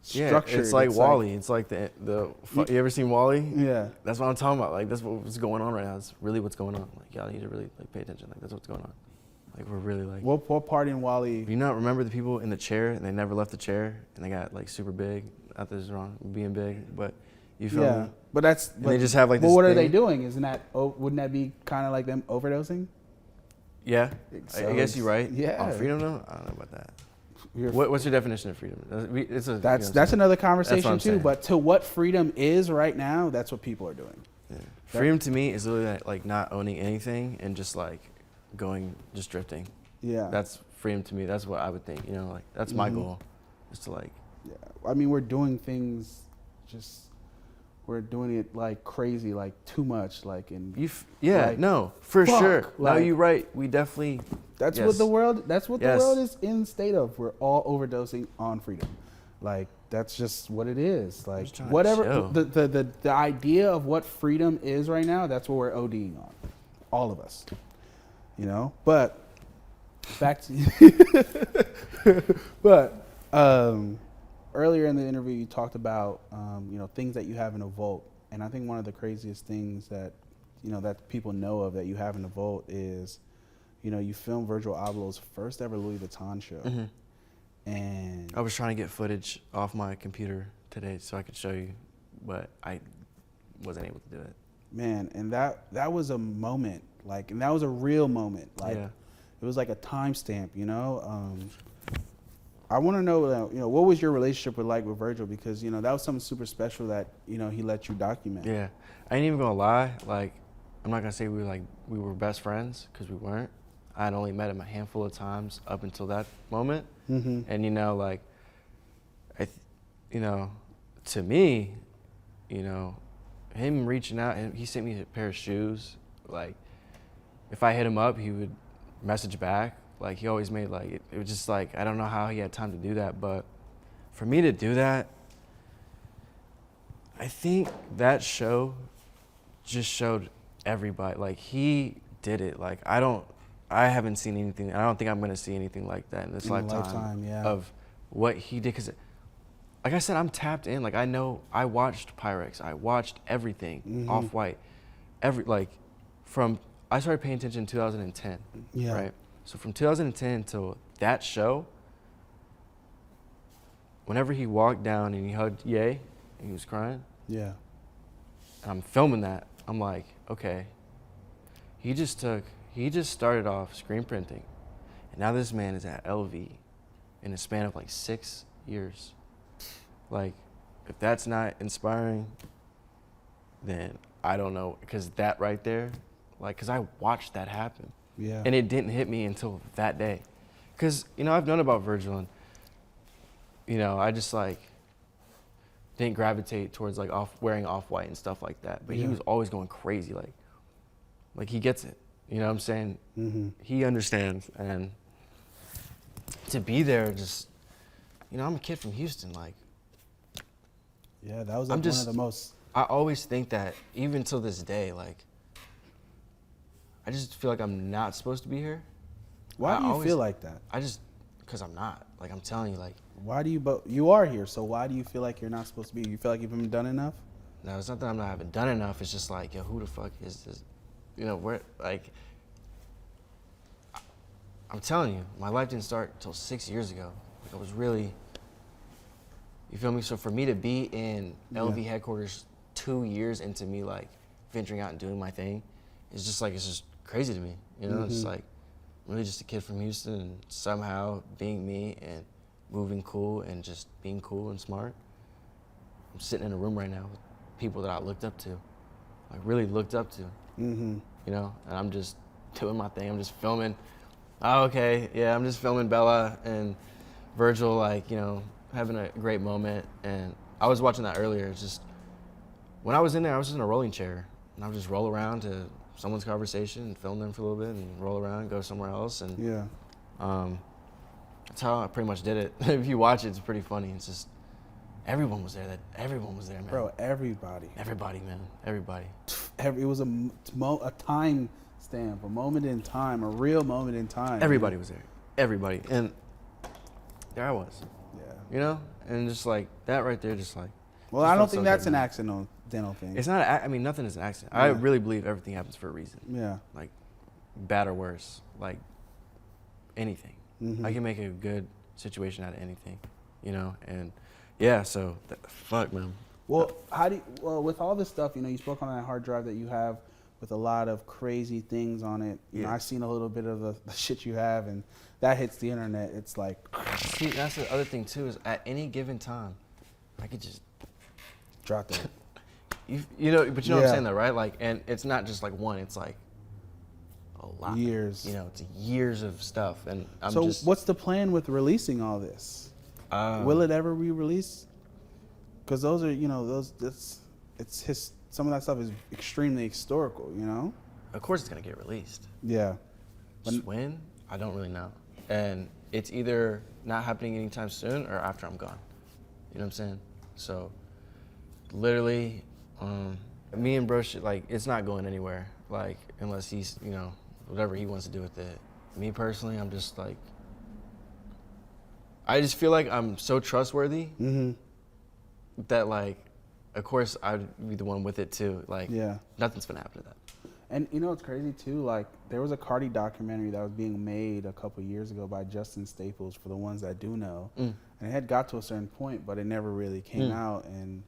structured. Yeah, it's like Wall-E. It's like you ever seen Wall-E? Yeah. That's what I'm talking about. Like that's what's going on right now. It's really what's going on. Like y'all need to really like pay attention. Like that's what's going on. Like we're really like. What part in Wall-E? Do you not remember the people in the chair and they never left the chair and they got like super big? Not that it's wrong, being big, but you feel me? But that's. They just have like. But this what thing. are they doing? Wouldn't that be kind of like them overdosing? Yeah, So I guess you're right. Yeah. On freedom though, I don't know about that. What's your definition of freedom? That's another conversation that's too. But to what freedom is right now, that's what people are doing. Yeah. Freedom to me is literally like not owning anything and just like just drifting. Yeah. That's freedom to me. That's what I would think. You know, like that's my goal, is to like. Yeah. I mean, we're doing things, we're doing it like crazy, like too much, like in. No, for sure. Like, no, you're right. We definitely. That's yes. what the world. That's what Yes. the world is in state of. We're all overdosing on freedom, like that's just what it is. Like whatever the idea of what freedom is right now, that's what we're ODing on, all of us. You know, but back to. But earlier in the interview, you talked about things that you have in a vault, and I think one of the craziest things that that people know of that you have in the vault is. You filmed Virgil Abloh's first ever Louis Vuitton show. Mm-hmm. And I was trying to get footage off my computer today so I could show you, but I wasn't able to do it. Man, and that was a moment, like, and that was a real moment. Like, It was like a timestamp, I want to know, what was your relationship with Virgil? Because, that was something super special that, he let you document. Yeah. I ain't even gonna lie. Like, I'm not gonna say we were best friends, because we weren't. I had only met him a handful of times up until that moment. Mm-hmm. And, to me, him reaching out, and he sent me a pair of shoes. Like, if I hit him up, he would message back. Like, he always made, like, it was just like, I don't know how he had time to do that, but for me to do that, I think that show just showed everybody. Like, he did it. Like, I haven't seen anything. I don't think I'm going to see anything like that in this lifetime of what he did. Because, like I said, I'm tapped in. Like, I watched Pyrex. I watched everything, Off-White. I started paying attention in 2010, right? So from 2010 till that show, whenever he walked down and he hugged Ye and he was crying, and I'm filming that, I'm like, okay, he just started off screen printing, and now this man is at LV in a span of like 6 years. Like, if that's not inspiring, then I don't know, because that right there, like, because I watched that happen. Yeah. And it didn't hit me until that day. Because, I've known about Virgil, and, I just, like, didn't gravitate towards, like, wearing Off-White and stuff like that. But he was always going crazy, like he gets it. You know what I'm saying? Mm-hmm. He understands. And to be there, just, I'm a kid from Houston, like. Yeah, that was like one of the most. I always think that, even till this day, like, I just feel like I'm not supposed to be here. Why do you feel like that? Because I'm not. Like, I'm telling you, like. Why do you, but you are here, so why do you feel like you're not supposed to be? You feel like you haven't done enough? No, it's not that I haven't done enough. It's just like, yo, who the fuck is this? Where, like, I'm telling you, my life didn't start until 6 years ago. Like, I was really, you feel me? So for me to be in LV headquarters 2 years into me, like, venturing out and doing my thing, it's just crazy to me. You know, it's like really just a kid from Houston and somehow being me and moving cool and just being cool and smart. I'm sitting in a room right now with people that I looked up to, like really looked up to, you know, and I'm just doing my thing. I'm just filming. Oh, okay, yeah, I'm just filming Bella and Virgil, like, you know, having a great moment. And I was watching that earlier. It's just, when I was in there, I was just in a rolling chair. And I would just roll around to someone's conversation and film them for a little bit and roll around and go somewhere else. And that's how I pretty much did it. If you watch it, it's pretty funny. It's just, everyone was there, man. Bro, everybody. Everybody, man, everybody. It was a time stamp, a moment in time, a real moment in time. Everybody was there, everybody. And there I was. Yeah. You know? And just like, that right there, just like. Well, I don't think that's an accidental thing. It's not, I mean, nothing is an accident. I really believe everything happens for a reason. Yeah. Like, bad or worse, like anything. I can make a good situation out of anything, you know? And yeah, so, fuck, man. Well, with all this stuff, you know, you spoke on that hard drive that you have with a lot of crazy things on it. You know, I've seen a little bit of the shit you have, and that hits the internet. It's like. See, that's the other thing, too, is at any given time, I could just. Drop that. You know, but you know what I'm saying, though, right? Like, and it's not just like one, it's like a lot. Years. You know, it's years of stuff, and I'm so just. What's the plan with releasing all this? Will it ever be released? Because those are, you know, some of that stuff is extremely historical, you know? Of course it's gonna get released. Yeah. Just when? I don't really know. And it's either not happening anytime soon or after I'm gone. You know what I'm saying? So, literally, me and bro, like, it's not going anywhere. Like, unless he's, you know, whatever he wants to do with it. Me personally, I'm just like, I just feel like I'm so trustworthy that, like, of course I'd be the one with it too. Like, nothing's gonna happen to that. And you know what's crazy too? Like, there was a Carti documentary that was being made a couple years ago by Justin Staples, for the ones that do know. And it had got to a certain point, but it never really came out. And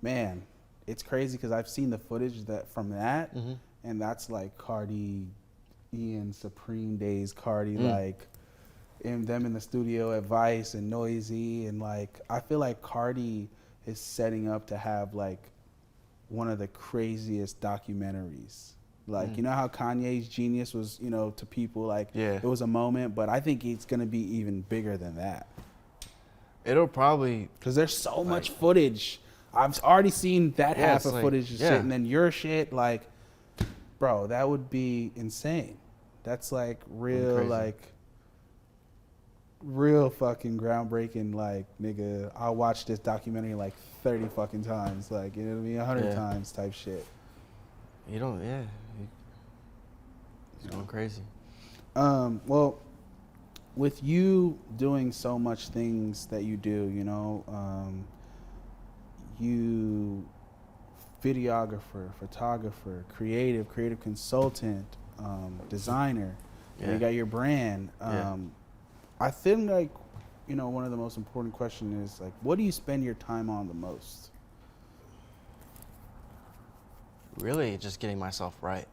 man, it's crazy because I've seen the footage from that, and that's like Carti, Ian Supreme days, Carti, like them in the studio at Vice and Noisy, and like I feel like Carti is setting up to have like one of the craziest documentaries. Like, you know how Kanye's Genius was, you know, to people, like, it was a moment, but I think it's going to be even bigger than that. It'll probably... Because there's so much footage. I've already seen that half of footage shit, and then your shit, like, bro, that would be insane. That's, like, real fucking groundbreaking, like, nigga, I'll watch this documentary, like, 30 fucking times, like, you know what I mean, 100 times type shit. You don't, He's going crazy. Well, with you doing so much things that you do, you know, you videographer, photographer, creative consultant, designer, you got your brand. I think, like, you know, one of the most important questions is, like, what do you spend your time on the most? Really, just getting myself right.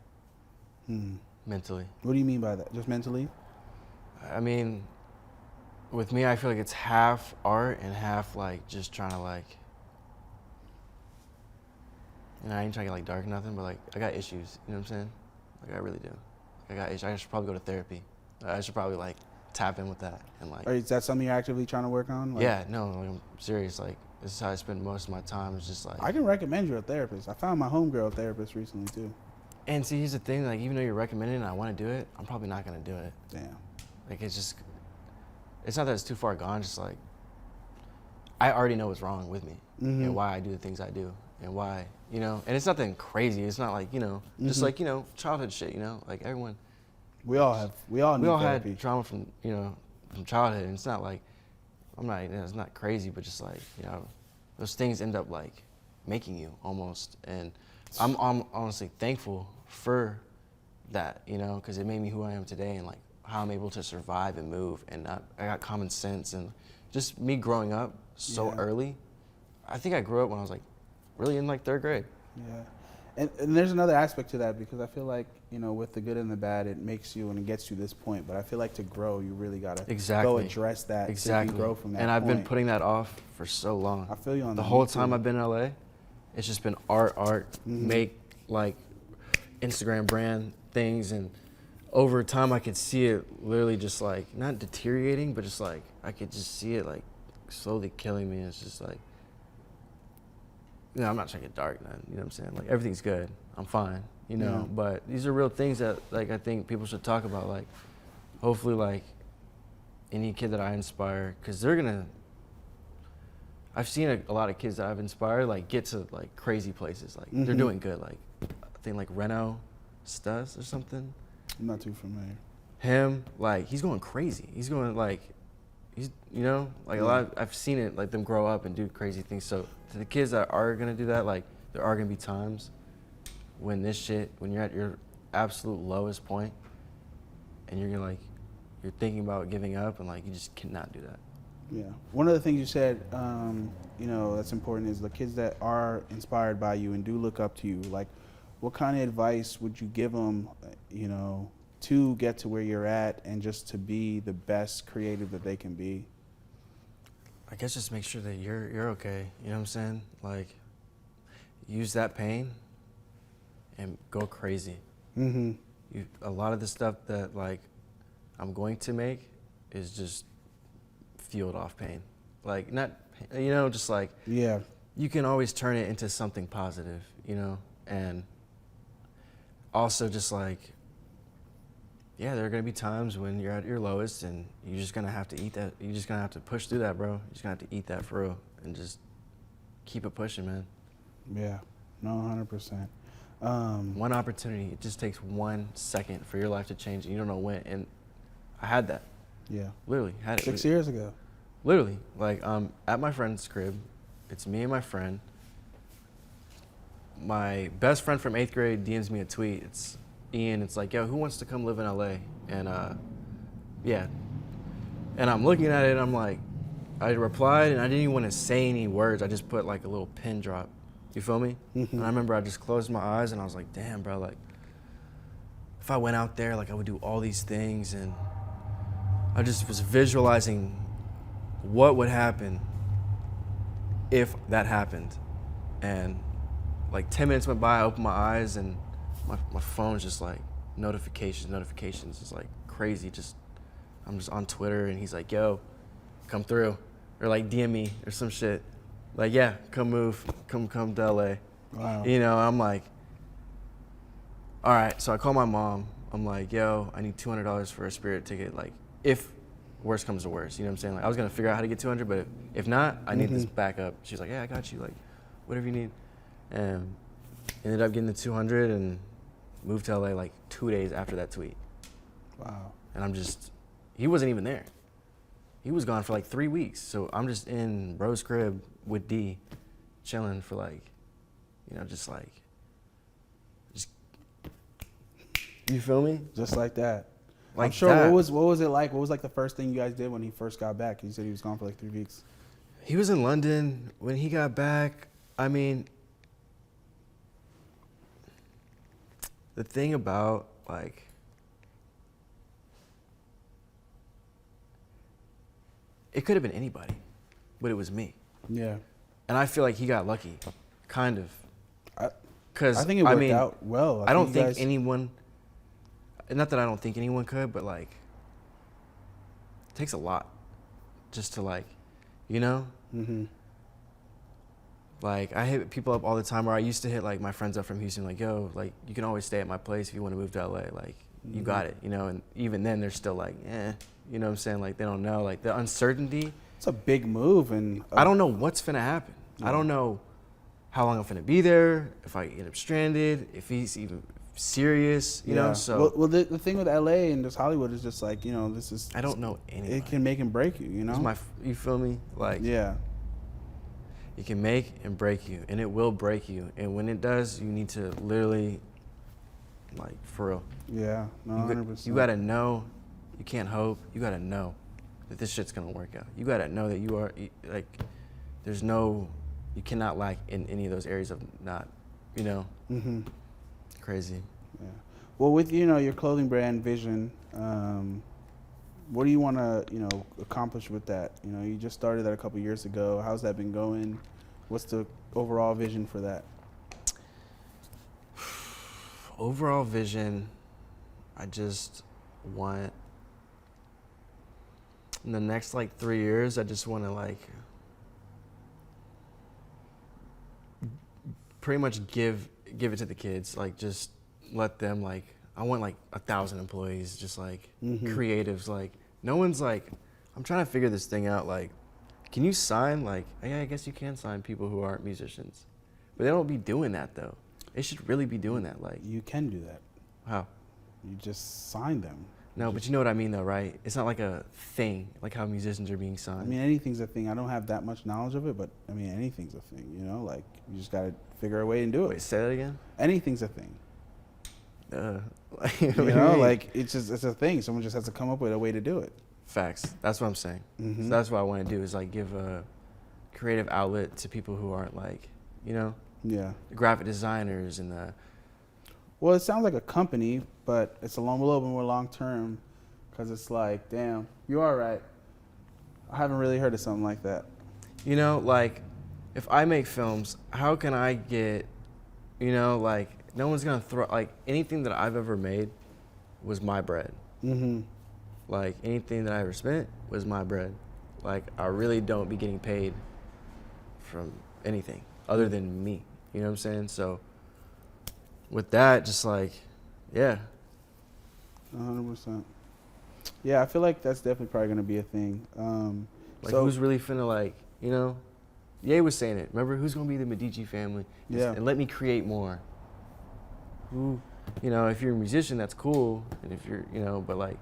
Mentally. What do you mean by that? Just mentally? I mean, with me, I feel like it's half art and half, like, just trying to, like, you know, I ain't trying to get, like, dark or nothing, but, like, I got issues, you know what I'm saying? Like, I really do. I got issues. I should probably go to therapy. I should probably, like, tap in with that. And, like, is that something you're actively trying to work on? Like, yeah, no, like, I'm serious. Like, this is how I spend most of my time. It's just, like... I can recommend you a therapist. I found my homegirl therapist recently, too. And see, here's the thing, like, even though you're recommending it and I want to do it, I'm probably not going to do it. Damn. Like, it's just, it's not that it's too far gone, just like, I already know what's wrong with me and why I do the things I do and why, you know, and it's nothing crazy. It's not like, you know, just like, you know, childhood shit, you know, like everyone. We all had trauma from, you know, from childhood, and it's not like, you know, it's not crazy, but just like, you know, those things end up like making you almost. And I'm honestly thankful for that, you know, because it made me who I am today, and like how I'm able to survive and move, and I got common sense, and just me growing up so early. I think I grew up when I was like really in like 3rd grade. Yeah. And there's another aspect to that, because I feel like, you know, with the good and the bad, it makes you and it gets you this point. But I feel like to grow, you really got to go address that. Exactly. So you can grow from that And I've point. been putting that off for so long. I feel you on that. The whole time I've been in LA, it's just been art, Mm-hmm. make like Instagram brand things. And over time, I could see it literally just like, not deteriorating, but just like, I could just see it like slowly killing me. It's just like, you know, I'm not trying to get dark, man. You know what I'm saying? Like, everything's good. I'm fine, you know? Yeah. But these are real things that, like, I think people should talk about. Like, hopefully, like, any kid that I inspire, because they're going to, I've seen a lot of kids that I've inspired, like, get to, like, crazy places. Like, they're doing good. Like, I think, like, Reno Stus or something. I'm not too familiar. Him, like, he's going crazy. He's going, like, he's, you know, like, a lot of, I've seen it, like, them grow up and do crazy things. So, to the kids that are gonna do that, like, there are gonna be times when this shit, when you're at your absolute lowest point and you're gonna, like, you're thinking about giving up and, like, you just cannot do that. Yeah. One of the things you said, you know, that's important is the kids that are inspired by you and do look up to you. Like, what kind of advice would you give them, you know, to get to where you're at and just to be the best creative that they can be? I guess just make sure that you're okay. You know what I'm saying? Like, use that pain and go crazy. Mm-hmm. A lot of the stuff that, like, I'm going to make is just fueled off pain. Like, not, you know, just like, yeah, you can always turn it into something positive, you know? And also just like, yeah, there are gonna be times when you're at your lowest and you're just gonna have to eat that. You're just gonna have to push through that, bro. You're just gonna have to eat that for real and just keep it pushing, man. Yeah, no, 100%. One opportunity, it just takes 1 second for your life to change and you don't know when. And I had that. Yeah. Literally, had it. 6 years ago. Literally, like, at my friend's crib. It's me and my friend. My best friend from 8th grade DMs me a tweet. It's Ian. It's like, yo, who wants to come live in LA? And yeah. And I'm looking at it and I'm like, I replied and I didn't even want to say any words. I just put like a little pin drop. You feel me? And I remember I just closed my eyes and I was like, damn, bro, like, if I went out there, like, I would do all these things. And I just was visualizing what would happen if that happened. And like 10 minutes went by, I opened my eyes and my phone's just like notifications, just like crazy. I'm just on Twitter and he's like, yo, come through. Or like DM me or some shit. Like, yeah, come to LA. Wow. You know, I'm like, all right. So I call my mom. I'm like, yo, I need $200 for a Spirit ticket. Like, if worst comes to worst, you know what I'm saying? Like, I was gonna figure out how to get 200, but if not, I need this backup. She's like, yeah, I got you. Like, whatever you need. And ended up getting the 200 and moved to LA like 2 days after that tweet. Wow. And he wasn't even there. He was gone for like 3 weeks. So I'm just in Bro's crib with D, chilling for like, you know, just, you feel me? Just like that. Like, I'm sure. that. What was it like? What was like the first thing you guys did when he first got back? You said he was gone for like 3 weeks. He was in London. When he got back, I mean, the thing about, like, it could have been anybody, but it was me. Yeah. And I feel like he got lucky, kind of. I think it worked out well. I don't think anyone, not that I don't think anyone could, but like, it takes a lot just to, like, you know? Mm-hmm. Like, I hit people up all the time, or I used to hit like my friends up from Houston, like, yo, like, you can always stay at my place if you want to move to LA. Like, you got it, you know? And even then, they're still like, you know what I'm saying? Like, they don't know. Like, the uncertainty. It's a big move. And I don't know what's finna happen. Yeah. I don't know how long I'm finna be there, if I end up stranded, if he's even serious, you know? So, well, the thing with LA and just Hollywood is just like, you know, this is. I don't know anything. It can make and break you, you know? You feel me? Like, yeah. It can make and break you, and it will break you. And when it does, you need to literally, like, for real. Yeah, no, 100%. You gotta know, you can't hope, you gotta know that this shit's gonna work out. You gotta know that you are, like, you cannot lack in any of those areas of not you know, crazy. Yeah. Well, with, you know, your clothing brand Vision, what do you want to, you know, accomplish with that? You know, you just started that a couple years ago. How's that been going? What's the overall vision for that? Overall vision, I just want, in the next like 3 years, I just want to like pretty much give it to the kids. Like just let them like, I want like 1,000 employees, just like creatives. Like no one's like, I'm trying to figure this thing out. Like, can you sign like, yeah, I guess you can sign people who aren't musicians, but they don't be doing that though. They should really be doing that. Like you can do that. How? You just sign them. No, but you know what I mean though, right? It's not like a thing, like how musicians are being signed. I mean, anything's a thing. I don't have that much knowledge of it, but I mean, anything's a thing, you know? Like, you just got to figure a way and do it. Wait, say that again? Anything's a thing. You know, like, it's a thing. Someone just has to come up with a way to do it. Facts. That's what I'm saying. So that's what I want to do is like give a creative outlet to people who aren't like, you know? Yeah. The graphic designers and the... Well, it sounds like a company, but it's a little bit more long term because it's like, damn, you are right. I haven't really heard of something like that. You know, like, if I make films, how can I get, you know, like, no one's going to throw, like, anything that I've ever made was my bread. Like, anything that I ever spent was my bread. Like, I really don't be getting paid from anything other than me. You know what I'm saying? So, with that, just like, yeah. 100%. Yeah, I feel like that's definitely probably going to be a thing. Like, so who's really finna, like, you know? Ye was saying it. Remember, who's going to be the Medici family? Yeah. And let me create more. Who, you know, if you're a musician, that's cool. And if you're, you know, but, like,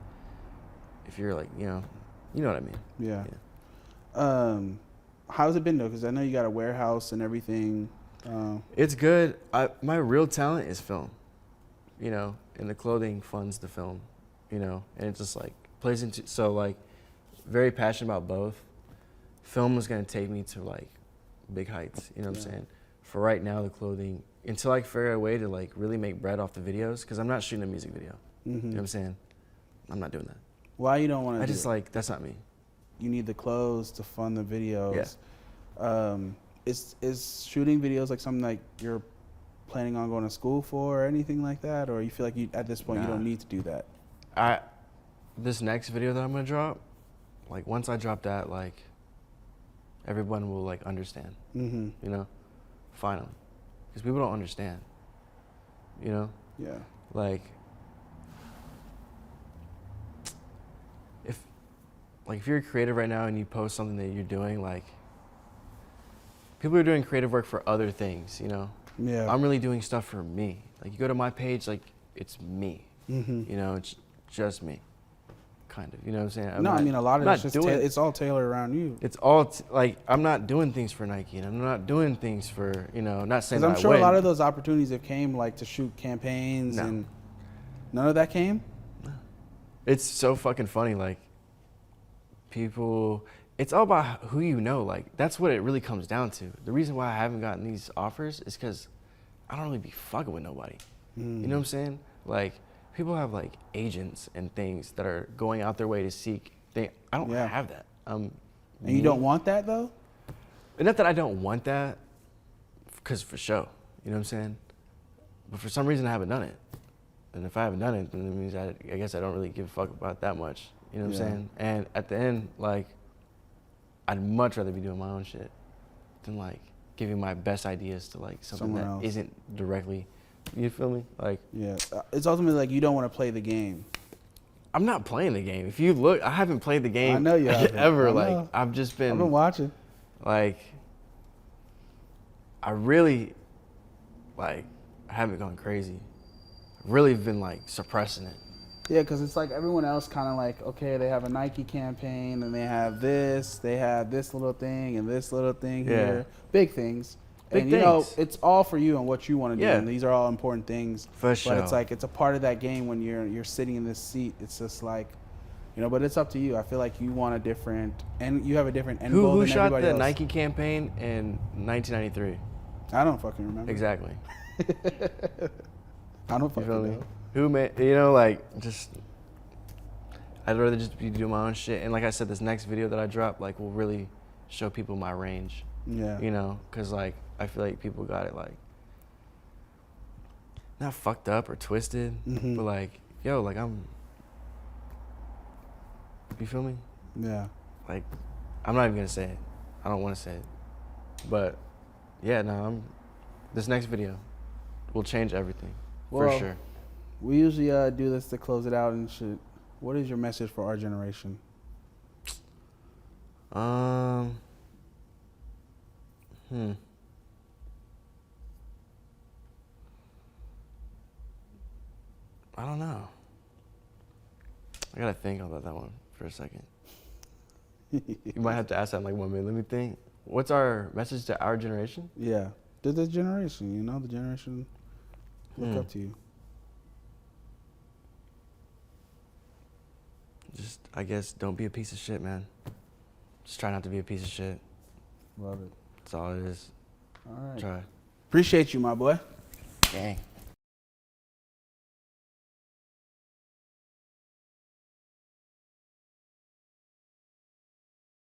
if you're, like, you know what I mean. Yeah. How's it been, though? Because I know you got a warehouse and everything. It's good. My real talent is film, you know, and the clothing funds the film, you know, and it just like plays into, so like very passionate about both. Film is going to take me to like big heights, you know what I'm saying? For right now, the clothing, until I figure out a way to like really make bread off the videos, because I'm not shooting a music video, you know what I'm saying? I'm not doing that. Why you don't want to I just like, that's not me. You need the clothes to fund the videos. Yeah. Is shooting videos like something like you're planning on going to school for or anything like that? Or you feel like you, at this point, you don't need to do that? This next video that I'm going to drop, like once I drop that, like everyone will like understand, you know, finally. Because people don't understand, you know? Yeah. Like, if you're a creative right now and you post something that you're doing, like, people are doing creative work for other things, you know? Yeah. I'm really doing stuff for me. Like, you go to my page, like, it's me. You know, it's just me, kind of. You know what I'm saying? I mean, a lot of it's just, it's all tailored around you. It's all, like, I'm not doing things for Nike, and I'm not doing things for, you know, not saying that I'm sure a lot of those opportunities that came, like, to shoot campaigns and none of that came? No. It's so fucking funny, like, people, it's all about who you know. Like, that's what it really comes down to. The reason why I haven't gotten these offers is because I don't really be fucking with nobody. You know what I'm saying? Like, people have like agents and things that are going out their way to seek things. I don't have that. And you don't want that though? Not that I don't want that, because for show, you know what I'm saying? But for some reason I haven't done it. And if I haven't done it, then it means I guess I don't really give a fuck about that much. You know what I'm saying? And at the end, like, I'd much rather be doing my own shit than like giving my best ideas to like something that isn't directly, you feel me? Like, yeah, it's ultimately like you don't want to play the game. I'm not playing the game. If you look, I haven't played the game. I know you haven't. Ever. Like, I've been watching. Like, I really, like, I haven't gone crazy. I've really been like suppressing it. Yeah, because it's like everyone else kind of like, okay, they have a Nike campaign and they have this little thing and this little thing here. Big things. And you know, it's all for you and what you want to do. And these are all important things. For sure. But it's like, it's a part of that game when you're sitting in this seat. It's just like, you know, but it's up to you. I feel like you want a different, and you have a different end goal than everybody else. Who shot the Nike campaign in 1993? I don't fucking remember. Exactly. I don't fucking know. Who made, you know, like, just, I'd rather just be doing my own shit. And like I said, this next video that I drop, like, will really show people my range. Yeah. You know, because, like, I feel like people got it, like, not fucked up or twisted, but, like, yo, like, you feel me? Yeah. Like, I'm not even going to say it. I don't want to say it. But, yeah, no, this next video will change everything, for sure. We usually do this to close it out and shit. What is your message for our generation? I don't know. I gotta think about that one for a second. You might have to ask that in like 1 minute. Let me think. What's our message to our generation? Yeah, to this generation, you know, the generation look up to you. Just, I guess, don't be a piece of shit, man. Just try not to be a piece of shit. Love it. That's all it is. All right. Try. Appreciate you, my boy. Gang.